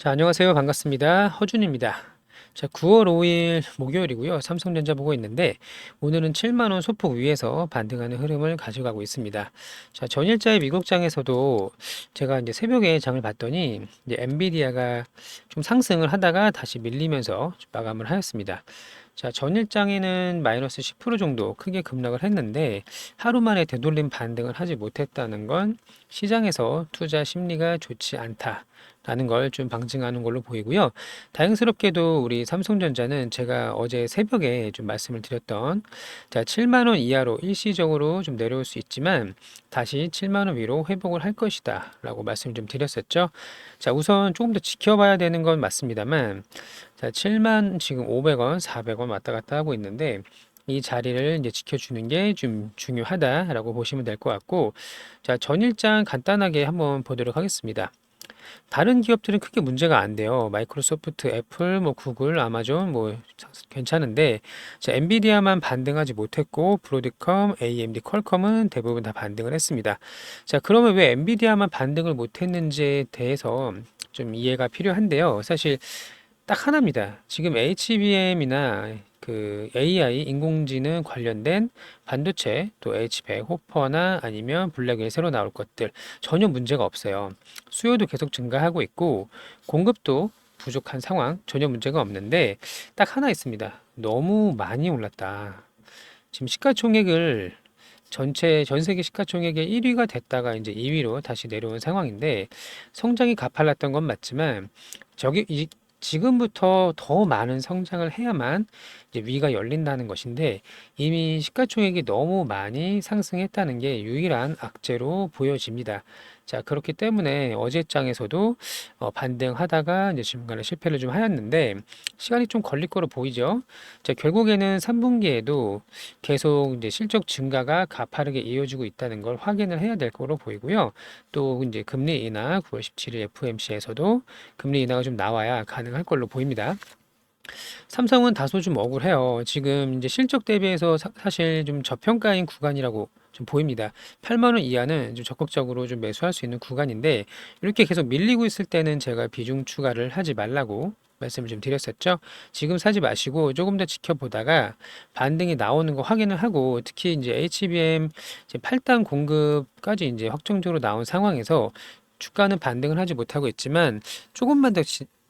자, 안녕하세요. 반갑습니다. 허준입니다. 자, 9월 5일 목요일이고요. 삼성전자 보고 있는데 오늘은 7만 원 소폭 위에서 반등하는 흐름을 가져가고 있습니다. 자, 전일자의 미국장에서도 제가 이제 새벽에 장을 봤더니 이제 엔비디아가 좀 상승을 하다가 다시 밀리면서 마감을 하였습니다. 자, 전일장에는 마이너스 10% 정도 크게 급락을 했는데 하루 만에 되돌림 반등을 하지 못했다는 건 시장에서 투자 심리가 좋지 않다라는 걸 좀 방증하는 걸로 보이고요. 다행스럽게도 우리 삼성전자는 제가 어제 새벽에 좀 말씀을 드렸던 자, 7만 원 이하로 일시적으로 좀 내려올 수 있지만 다시 7만 원 위로 회복을 할 것이다라고 말씀을 좀 드렸었죠. 자, 우선 조금 더 지켜봐야 되는 건 맞습니다만 자, 7만 지금 500원, 400원 왔다 갔다 하고 있는데 이 자리를 이제 지켜주는 게 좀 중요하다라고 보시면 될 것 같고, 자, 전일장 간단하게 한번 보도록 하겠습니다. 다른 기업들은 크게 문제가 안 돼요. 마이크로소프트, 애플, 뭐 구글, 아마존 뭐 괜찮은데, 자, 엔비디아만 반등하지 못했고 브로드컴, AMD, 퀄컴은 대부분 다 반등을 했습니다. 자, 그러면 왜 엔비디아만 반등을 못했는지에 대해서 좀 이해가 필요한데요. 사실 딱 하나입니다. 지금 HBM이나 그 AI 인공지능 관련된 반도체 또 H100, 호퍼나 아니면 블랙에 새로 나올 것들 전혀 문제가 없어요. 수요도 계속 증가하고 있고 공급도 부족한 상황 전혀 문제가 없는데 딱 하나 있습니다. 너무 많이 올랐다. 지금 시가총액을 전 세계 시가총액의 1위가 됐다가 이제 2위로 다시 내려온 상황인데 성장이 가팔랐던 건 맞지만 저기 지금부터 더 많은 성장을 해야만 이제 위가 열린다는 것인데 이미 시가총액이 너무 많이 상승했다는 게 유일한 악재로 보여집니다. 자, 그렇기 때문에 어제 장에서도 반등하다가 이제 중간에 실패를 좀 하였는데 시간이 좀 걸릴 거로 보이죠. 자, 결국에는 3분기에도 계속 이제 실적 증가가 가파르게 이어지고 있다는 걸 확인을 해야 될 거로 보이고요. 또 이제 금리 인하 9월 17일 FOMC에서도 금리 인하가 좀 나와야 가능할 걸로 보입니다. 삼성은 다소 좀 억울해요. 지금 이제 실적 대비해서 사실 좀 저평가인 구간이라고 좀 보입니다. 8만 원 이하는 좀 적극적으로 좀 매수할 수 있는 구간인데 이렇게 계속 밀리고 있을 때는 제가 비중 추가를 하지 말라고 말씀을 좀 드렸었죠. 지금 사지 마시고 조금 더 지켜보다가 반등이 나오는 거 확인을 하고 특히 이제 HBM 이제 8단 공급까지 이제 확정적으로 나온 상황에서 주가는 반등을 하지 못하고 있지만 조금만 더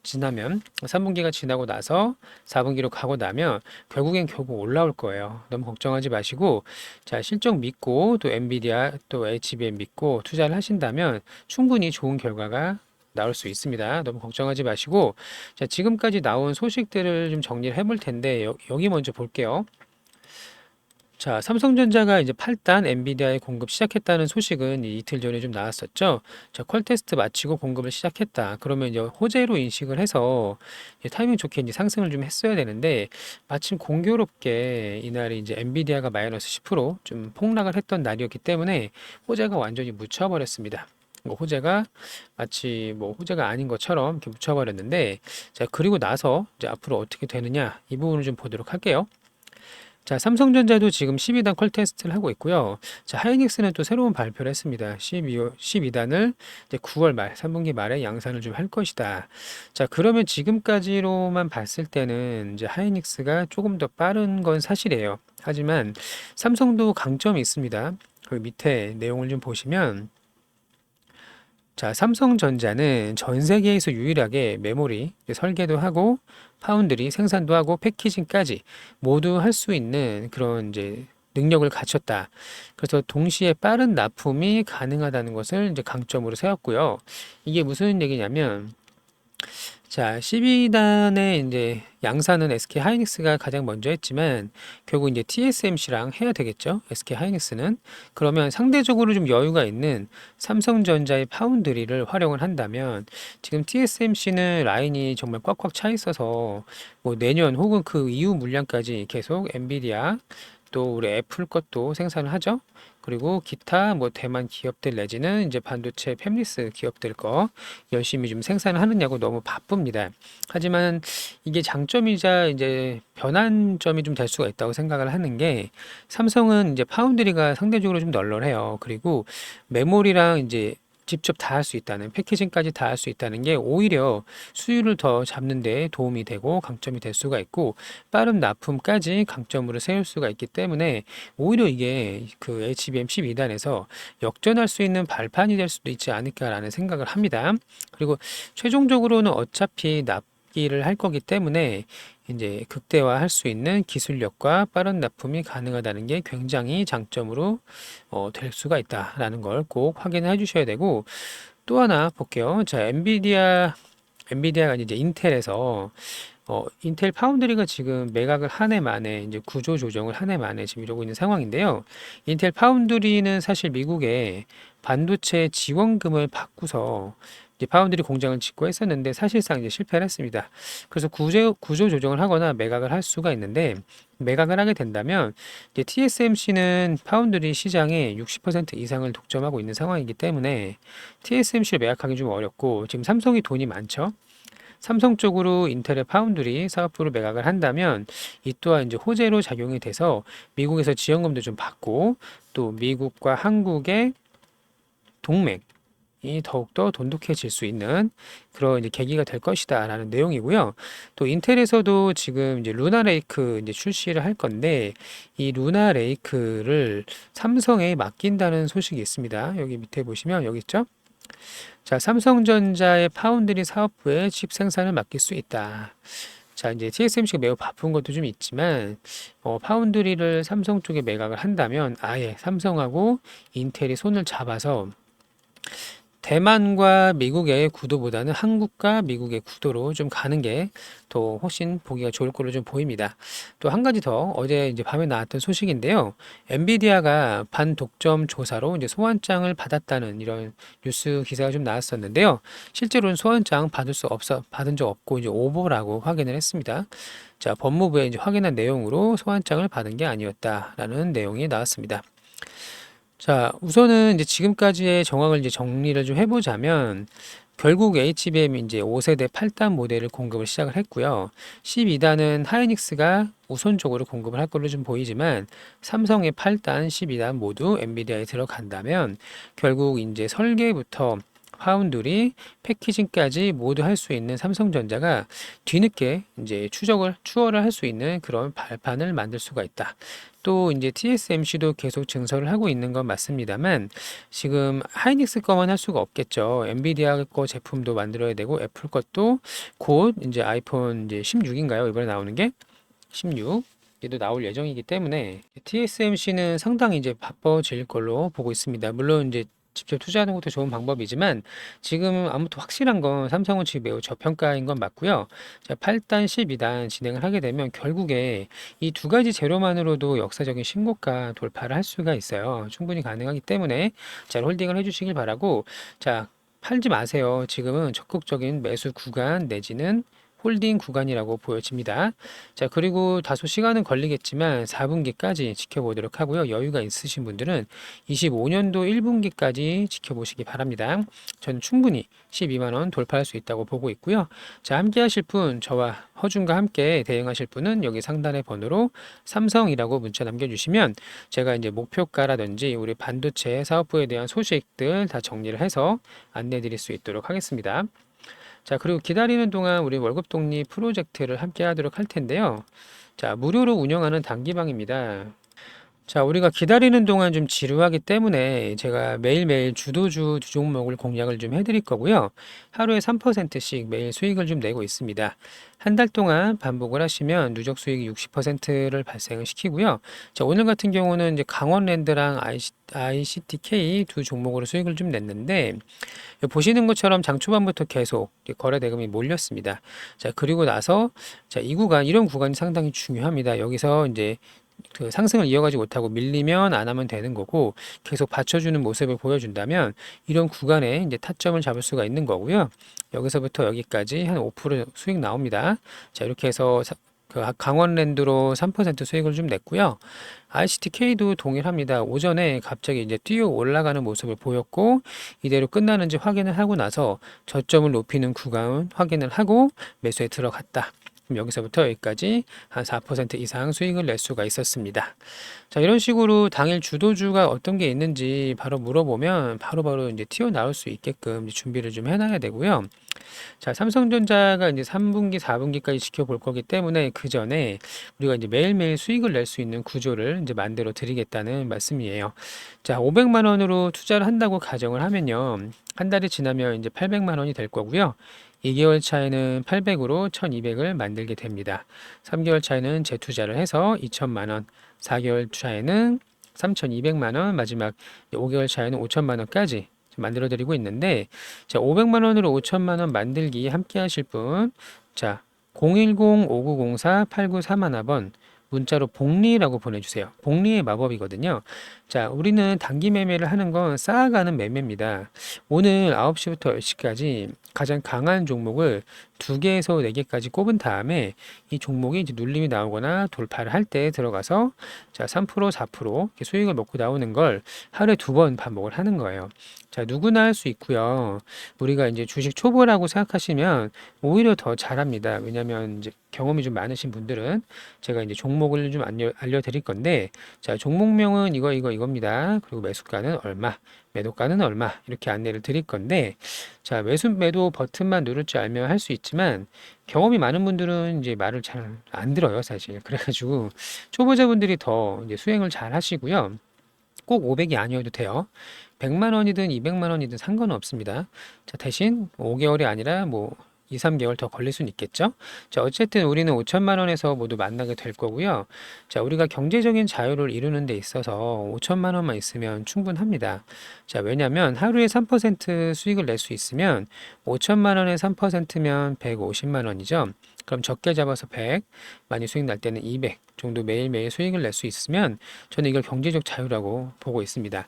지나면 3분기가 지나고 나서 4분기로 가고 나면 결국 올라올 거예요. 너무 걱정하지 마시고 자, 실적 믿고 또 엔비디아 또 HBM 믿고 투자를 하신다면 충분히 좋은 결과가 나올 수 있습니다. 너무 걱정하지 마시고 자, 지금까지 나온 소식들을 좀 정리를 해볼 텐데 여기 먼저 볼게요. 자, 삼성전자가 이제 8단 엔비디아에 공급 시작했다는 소식은 이틀 전에 좀 나왔었죠. 자, 퀄 테스트 마치고 공급을 시작했다. 그러면 이제 호재로 인식을 해서 이제 타이밍 좋게 이제 상승을 좀 했어야 되는데 마침 공교롭게 이날이 이제 엔비디아가 마이너스 10%좀 폭락을 했던 날이었기 때문에 호재가 완전히 묻혀버렸습니다. 뭐 호재가 마치 뭐 호재가 아닌 것처럼 이렇게 묻혀버렸는데 자, 그리고 나서 이제 앞으로 어떻게 되느냐 이 부분을 좀 보도록 할게요. 자, 삼성전자도 지금 12단 퀄 테스트를 하고 있고요. 자, 하이닉스는 또 새로운 발표를 했습니다. 12단을 이제 9월 말, 3분기 말에 양산을 좀 할 것이다. 자, 그러면 지금까지로만 봤을 때는 이제 하이닉스가 조금 더 빠른 건 사실이에요. 하지만 삼성도 강점이 있습니다. 그 밑에 내용을 좀 보시면 자, 삼성전자는 전 세계에서 유일하게 메모리 설계도 하고 파운드리 생산도 하고 패키징까지 모두 할 수 있는 그런 이제 능력을 갖췄다. 그래서 동시에 빠른 납품이 가능하다는 것을 이제 강점으로 세웠고요. 이게 무슨 얘기냐면 자, 12단의 이제 양산은 SK 하이닉스가 가장 먼저 했지만 결국 이제 TSMC랑 해야 되겠죠. SK 하이닉스는 그러면 상대적으로 좀 여유가 있는 삼성전자의 파운드리를 활용을 한다면 지금 TSMC는 라인이 정말 꽉꽉 차 있어서 뭐 내년 혹은 그 이후 물량까지 계속 엔비디아 또 우리 애플 것도 생산을 하죠. 그리고 기타 뭐 대만 기업들 내지는 이제 반도체 팹리스 기업들 거 열심히 좀 생산을 하느냐고 너무 바쁩니다. 하지만 이게 장점이자 이제 변환점이 좀 될 수가 있다고 생각을 하는 게 삼성은 이제 파운드리가 상대적으로 좀 널널해요. 그리고 메모리랑 이제 직접 다 할 수 있다는, 패키징까지 다 할 수 있다는 게 오히려 수율을 더 잡는 데 도움이 되고 강점이 될 수가 있고, 빠른 납품까지 강점으로 세울 수가 있기 때문에 오히려 이게 그 HBM 12단에서 역전할 수 있는 발판이 될 수도 있지 않을까라는 생각을 합니다. 그리고 최종적으로는 어차피 납기를 할 거기 때문에 이제 극대화할 수 있는 기술력과 빠른 납품이 가능하다는 게 굉장히 장점으로 될 수가 있다라는 걸 꼭 확인해 주셔야 되고, 또 하나 볼게요. 자, 엔비디아가 이제 인텔에서 인텔 파운드리가 지금 매각을 한 해 만에 이제 구조 조정을 한 해 만에 지금 이러고 있는 상황인데요. 인텔 파운드리는 사실 미국에 반도체 지원금을 받고서 이제 파운드리 공장을 짓고 했었는데 사실상 이제 실패를 했습니다. 그래서 구조 조정을 하거나 매각을 할 수가 있는데, 매각을 하게 된다면 이제 TSMC는 파운드리 시장의 60% 이상을 독점하고 있는 상황이기 때문에 TSMC를 매각하기 좀 어렵고, 지금 삼성이 돈이 많죠. 삼성 쪽으로 인텔의 파운드리 사업부를 매각을 한다면 이 또한 이제 호재로 작용이 돼서 미국에서 지원금도 좀 받고, 또 미국과 한국의 동맹이 더욱더 돈독해질 수 있는 그런 이제 계기가 될 것이다라는 내용이고요. 또 인텔에서도 지금 이제 루나 레이크 이제 출시를 할 건데, 이 루나 레이크를 삼성에 맡긴다는 소식이 있습니다. 여기 밑에 보시면 여기 있죠? 자, 삼성전자의 파운드리 사업부에 칩 생산을 맡길 수 있다. 자, 이제 TSMC가 매우 바쁜 것도 좀 있지만, 파운드리를 삼성 쪽에 매각을 한다면 아예 삼성하고 인텔이 손을 잡아서 대만과 미국의 구도보다는 한국과 미국의 구도로 좀 가는 게 더 훨씬 보기가 좋을 걸로 좀 보입니다. 또 한 가지 더, 어제 이제 밤에 나왔던 소식인데요. 엔비디아가 반독점 조사로 이제 소환장을 받았다는 이런 뉴스 기사가 좀 나왔었는데요. 실제로는 소환장 받은 적 없고 이제 오보라고 확인을 했습니다. 자, 법무부에 이제 확인한 내용으로 소환장을 받은 게 아니었다라는 내용이 나왔습니다. 자, 우선은 이제 지금까지의 정황을 이제 정리를 좀 해보자면, 결국 HBM이 이제 5세대 8단 모델을 공급을 시작을 했고요. 12단은 하이닉스가 우선적으로 공급을 할 걸로 좀 보이지만, 삼성의 8단, 12단 모두 엔비디아에 들어간다면 결국 이제 설계부터 파운드리, 패키징까지 모두 할 수 있는 삼성전자가 뒤늦게 이제 추월을 할 수 있는 그런 발판을 만들 수가 있다. 또 이제 TSMC도 계속 증설을 하고 있는 건 맞습니다만, 지금 하이닉스 거만 할 수가 없겠죠. 엔비디아 거 제품도 만들어야 되고, 애플 것도 곧 이제 아이폰 이제 16인가요? 이번에 나오는 게 16. 얘도 나올 예정이기 때문에 TSMC는 상당히 이제 바빠질 걸로 보고 있습니다. 물론 이제 직접 투자하는 것도 좋은 방법이지만, 지금 아무튼 확실한 건 삼성은 지금 매우 저평가인 건 맞고요. 자, 8단, 12단 진행을 하게 되면 결국에 이 두 가지 재료만으로도 역사적인 신고가 돌파를 할 수가 있어요. 충분히 가능하기 때문에 잘 홀딩을 해주시길 바라고, 자, 팔지 마세요. 지금은 적극적인 매수 구간 내지는 홀딩 구간이라고 보여집니다. 자, 그리고 다소 시간은 걸리겠지만 4분기까지 지켜보도록 하고요. 여유가 있으신 분들은 25년도 1분기까지 지켜보시기 바랍니다. 저는 충분히 12만 원 돌파할 수 있다고 보고 있고요. 자, 함께 하실 분, 저와 허준과 함께 대응하실 분은 여기 상단의 번호로 삼성이라고 문자 남겨주시면 제가 이제 목표가라든지 우리 반도체 사업부에 대한 소식들 다 정리를 해서 안내 드릴 수 있도록 하겠습니다. 자, 그리고 기다리는 동안 우리 월급 독립 프로젝트를 함께 하도록 할 텐데요. 자, 무료로 운영하는 단기방입니다. 자, 우리가 기다리는 동안 좀 지루하기 때문에 제가 매일매일 주도주 두 종목을 공략을 좀 해드릴 거고요. 하루에 3%씩 매일 수익을 좀 내고 있습니다. 한 달 동안 반복을 하시면 누적 수익이 60%를 발생을 시키고요. 자, 오늘 같은 경우는 이제 강원랜드랑 ICTK 두 종목으로 수익을 좀 냈는데, 보시는 것처럼 장 초반부터 계속 거래 대금이 몰렸습니다. 자, 그리고 나서 자, 이런 구간이 상당히 중요합니다. 여기서 이제 그 상승을 이어가지 못하고 밀리면 안 하면 되는 거고, 계속 받쳐주는 모습을 보여준다면 이런 구간에 이제 타점을 잡을 수가 있는 거고요. 여기서부터 여기까지 한 5% 수익 나옵니다. 자, 이렇게 해서 그 강원랜드로 3% 수익을 좀 냈고요. ICTK도 동일합니다. 오전에 갑자기 이제 뛰어 올라가는 모습을 보였고, 이대로 끝나는지 확인을 하고 나서 저점을 높이는 구간 확인을 하고 매수에 들어갔다. 그럼 여기서부터 여기까지 한 4% 이상 수익을 낼 수가 있었습니다. 자, 이런 식으로 당일 주도주가 어떤 게 있는지 바로 물어보면 바로바로 이제 튀어나올 수 있게끔 이제 준비를 좀 해놔야 되고요. 자, 삼성전자가 이제 3분기, 4분기까지 지켜볼 거기 때문에 그 전에 우리가 이제 매일매일 수익을 낼 수 있는 구조를 이제 만들어 드리겠다는 말씀이에요. 자, 500만 원으로 투자를 한다고 가정을 하면요. 한 달이 지나면 이제 800만 원이 될 거고요. 2개월 차에는 800으로 1200을 만들게 됩니다. 3개월 차에는 재투자를 해서 2000만 원, 4개월 차에는 3200만 원, 마지막 5개월 차에는 5000만 원까지 만들어 드리고 있는데, 자, 500만 원으로 5천만 원 만들기 함께 하실 분, 자, 010-5904-8931번 문자로 복리라고 보내주세요. 복리의 마법이거든요. 자, 우리는 단기 매매를 하는 건 쌓아가는 매매입니다. 오늘 9시부터 10시까지 가장 강한 종목을 2개에서 4개까지 꼽은 다음에 이 종목이 이제 눌림이 나오거나 돌파를 할 때 들어가서 자, 3%, 4% 이렇게 수익을 먹고 나오는 걸 하루에 2번 반복을 하는 거예요. 자, 누구나 할 수 있고요. 우리가 이제 주식 초보라고 생각하시면 오히려 더 잘합니다. 왜냐면 이제 경험이 좀 많으신 분들은 제가 이제 종목을 좀 알려드릴 건데, 자, 종목명은 이겁니다. 그리고 매수가는 얼마, 매도가는 얼마, 이렇게 안내를 드릴 건데, 자, 매수, 매도 버튼만 누를 줄 알면 할 수 있지만, 경험이 많은 분들은 이제 말을 잘 안 들어요, 사실. 그래가지고, 초보자분들이 더 이제 수행을 잘 하시고요. 꼭 500이 아니어도 돼요. 100만 원이든 200만 원이든 상관은 없습니다. 자, 대신 5개월이 아니라 뭐 2, 3개월 더 걸릴 수는 있겠죠. 자, 어쨌든 우리는 5천만 원에서 모두 만나게 될 거고요. 자, 우리가 경제적인 자유를 이루는 데 있어서 5천만 원만 있으면 충분합니다. 자, 왜냐면 하루에 3% 수익을 낼 수 있으면 5천만 원에 3%면 150만 원이죠. 그럼 적게 잡아서 100, 많이 수익 날 때는 200 정도 매일매일 수익을 낼 수 있으면 저는 이걸 경제적 자유라고 보고 있습니다.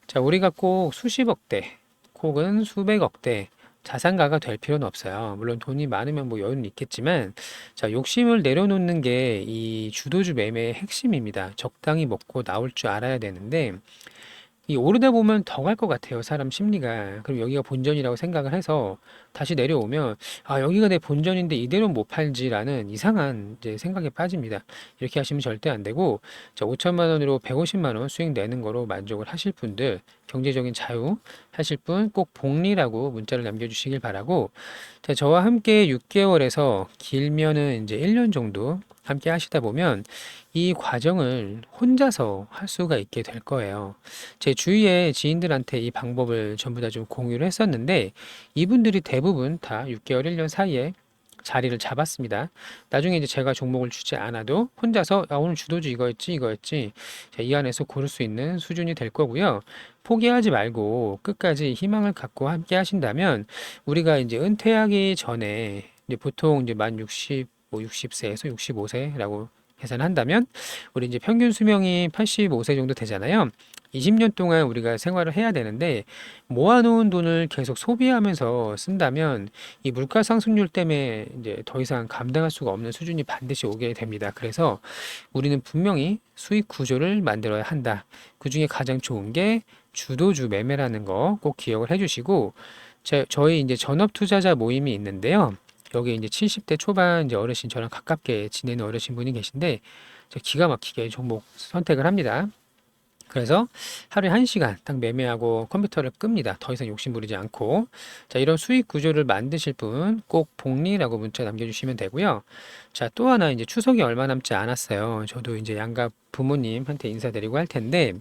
자, 우리가 꼭 수십억대, 혹은 수백억대 자산가가 될 필요는 없어요. 물론 돈이 많으면 뭐 여유는 있겠지만, 자, 욕심을 내려놓는 게 이 주도주 매매의 핵심입니다. 적당히 먹고 나올 줄 알아야 되는데, 이 오르다 보면 더 갈 것 같아요. 사람 심리가. 그럼 여기가 본전이라고 생각을 해서 다시 내려오면 아, 여기가 내 본전인데 이대로 못 팔지라는 이상한 이제 생각에 빠집니다. 이렇게 하시면 절대 안 되고, 자, 5천만 원으로 150만 원 수익 내는 거로 만족을 하실 분들, 경제적인 자유 하실 분 꼭 복리라고 문자를 남겨주시길 바라고, 자, 저와 함께 6개월에서 길면은 이제 1년 정도 함께 하시다 보면 이 과정을 혼자서 할 수가 있게 될 거예요. 제 주위의 지인들한테 이 방법을 전부 다 좀 공유를 했었는데 이분들이 대부분 다 6개월, 1년 사이에 자리를 잡았습니다. 나중에 이제 제가 종목을 주지 않아도 혼자서 아, 오늘 주도주 이거였지. 자, 이 안에서 고를 수 있는 수준이 될 거고요. 포기하지 말고 끝까지 희망을 갖고 함께 하신다면 우리가 이제 은퇴하기 전에 이제 보통 이제 만 60, 뭐 60세에서 65세라고 계산한다면 우리 이제 평균 수명이 85세 정도 되잖아요. 20년 동안 우리가 생활을 해야 되는데 모아놓은 돈을 계속 소비하면서 쓴다면 이 물가 상승률 때문에 이제 더 이상 감당할 수가 없는 수준이 반드시 오게 됩니다. 그래서 우리는 분명히 수익 구조를 만들어야 한다. 그 중에 가장 좋은 게 주도주 매매라는 거 꼭 기억을 해주시고, 저희 이제 전업 투자자 모임이 있는데요. 여기 이제 70대 초반 이제 어르신, 저랑 가깝게 지내는 어르신 분이 계신데 기가 막히게 종목 선택을 합니다. 그래서 하루에 1시간 딱 매매하고 컴퓨터를 끕니다. 더 이상 욕심 부리지 않고. 자, 이런 수익 구조를 만드실 분 꼭 복리라고 문자 남겨주시면 되고요. 자, 또 하나 이제 추석이 얼마 남지 않았어요. 저도 이제 양가 부모님한테 인사드리고 할 텐데,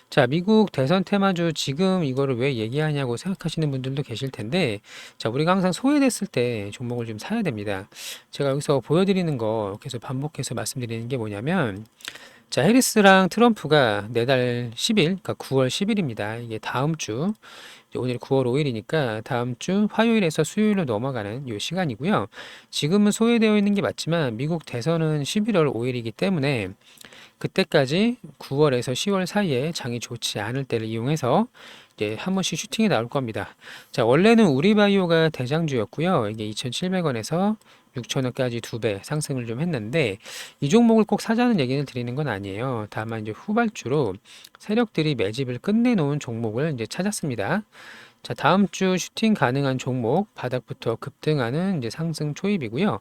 자, 미국 대선 테마주 지금 이거를 왜 얘기하냐고 생각하시는 분들도 계실 텐데, 자, 우리가 항상 소외됐을 때 종목을 좀 사야 됩니다. 제가 여기서 보여드리는 거 계속 반복해서 말씀드리는 게 뭐냐면, 자, 해리스랑 트럼프가 내달 10일, 그러니까 9월 10일입니다. 이게 다음 주, 오늘 9월 5일이니까 다음 주 화요일에서 수요일로 넘어가는 요 시간이고요. 지금은 소외되어 있는 게 맞지만 미국 대선은 11월 5일이기 때문에 그때까지 9월에서 10월 사이에 장이 좋지 않을 때를 이용해서 이제 한 번씩 슈팅이 나올 겁니다. 자, 원래는 우리바이오가 대장주였고요. 이게 2,700원에서 6,000원까지 2배 상승을 좀 했는데 이 종목을 꼭 사자는 얘기를 드리는 건 아니에요. 다만 이제 후발주로 세력들이 매집을 끝내놓은 종목을 이제 찾았습니다. 자, 다음 주 슈팅 가능한 종목 바닥부터 급등하는 이제 상승 초입이고요.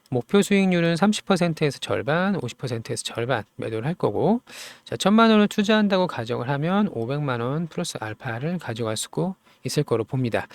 목표 수익률은 30%에서 절반, 50%에서 절반 매도를 할 거고, 자, 1,000만 원을 투자한다고 가정을 하면 500만 원 플러스 알파를 가져갈 수 있을 거로 봅니다.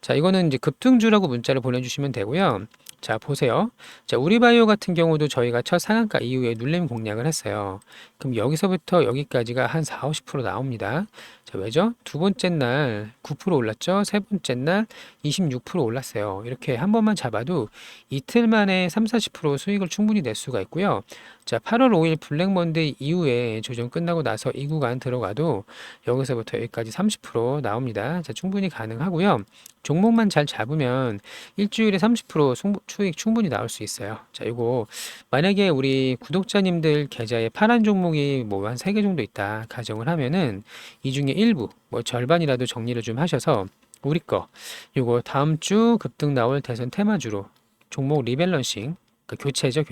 자, 이거는 이제 급등주라고 문자를 보내주시면 되고요. 자, 보세요. 자, 우리바이오 같은 경우도 저희가 첫 상한가 이후에 눌림 공략을 했어요. 그럼 여기서부터 여기까지가 한 4, 50% 나옵니다. 자, 왜죠? 두 번째 날 9% 올랐죠? 세 번째 날 26% 올랐어요. 이렇게 한 번만 잡아도 이틀 만에 3, 40% 수익을 충분히 낼 수가 있고요. 자, 8월 5일 블랙먼데이 이후에 조정 끝나고 나서 이 구간 들어가도 여기서부터 여기까지 30% 나옵니다. 자, 충분히 가능하고요. 종목만 잘 잡으면 일주일에 30% 수익 충분히 나올 수 있어요. 자, 이거 만약에 우리 구독자님들 계좌에 파란 종목이 뭐 한 3개 정도 있다 가정을 하면은 이 중에 일부 뭐 절반이라도 정리를 좀 하셔서 우리 거 요거 다음 주 급등 나올 대선 테마주로 종목 리밸런싱, 그러니까 교체죠,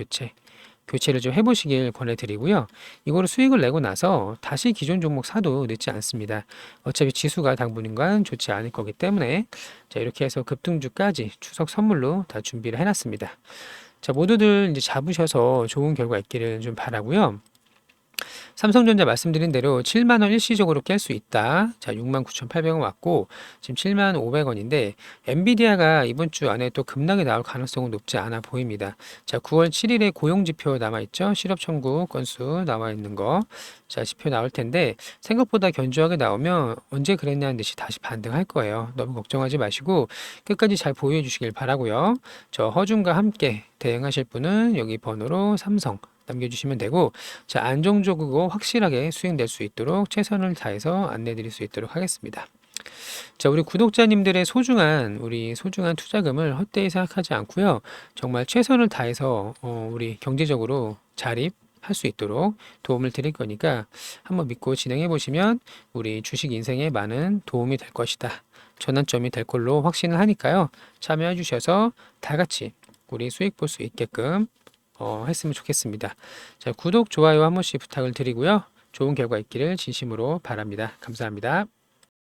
교체를 좀 해보시길 권해드리고요. 이거로 수익을 내고 나서 다시 기존 종목 사도 늦지 않습니다. 어차피 지수가 당분간 좋지 않을 거기 때문에 자, 이렇게 해서 급등주까지 추석 선물로 다 준비를 해놨습니다. 자, 모두들 이제 잡으셔서 좋은 결과 있기를 좀 바라고요. 삼성전자 말씀드린 대로 7만 원 일시적으로 깰 수 있다. 자, 69,800원 왔고 지금 7만 500원인데 엔비디아가 이번 주 안에 또 급락이 나올 가능성은 높지 않아 보입니다. 자, 9월 7일에 고용 지표 남아 있죠. 실업 청구 건수 나와 있는 거. 자, 지표 나올 텐데 생각보다 견조하게 나오면 언제 그랬냐는 듯이 다시 반등할 거예요. 너무 걱정하지 마시고 끝까지 잘 보유해 주시길 바라고요. 저 허준과 함께 대응하실 분은 여기 번호로 삼성 남겨주시면 되고, 자, 안정적이고 확실하게 수익 낼 수 있도록 최선을 다해서 안내 드릴 수 있도록 하겠습니다. 자, 우리 구독자님들의 우리 소중한 투자금을 헛되이 생각하지 않고요. 정말 최선을 다해서 우리 경제적으로 자립할 수 있도록 도움을 드릴 거니까 한번 믿고 진행해 보시면 우리 주식 인생에 많은 도움이 될 것이다. 전환점이 될 걸로 확신을 하니까요. 참여해 주셔서 다 같이 우리 수익 볼 수 있게끔 했으면 좋겠습니다. 자, 구독, 좋아요 한 번씩 부탁을 드리고요. 좋은 결과 있기를 진심으로 바랍니다. 감사합니다.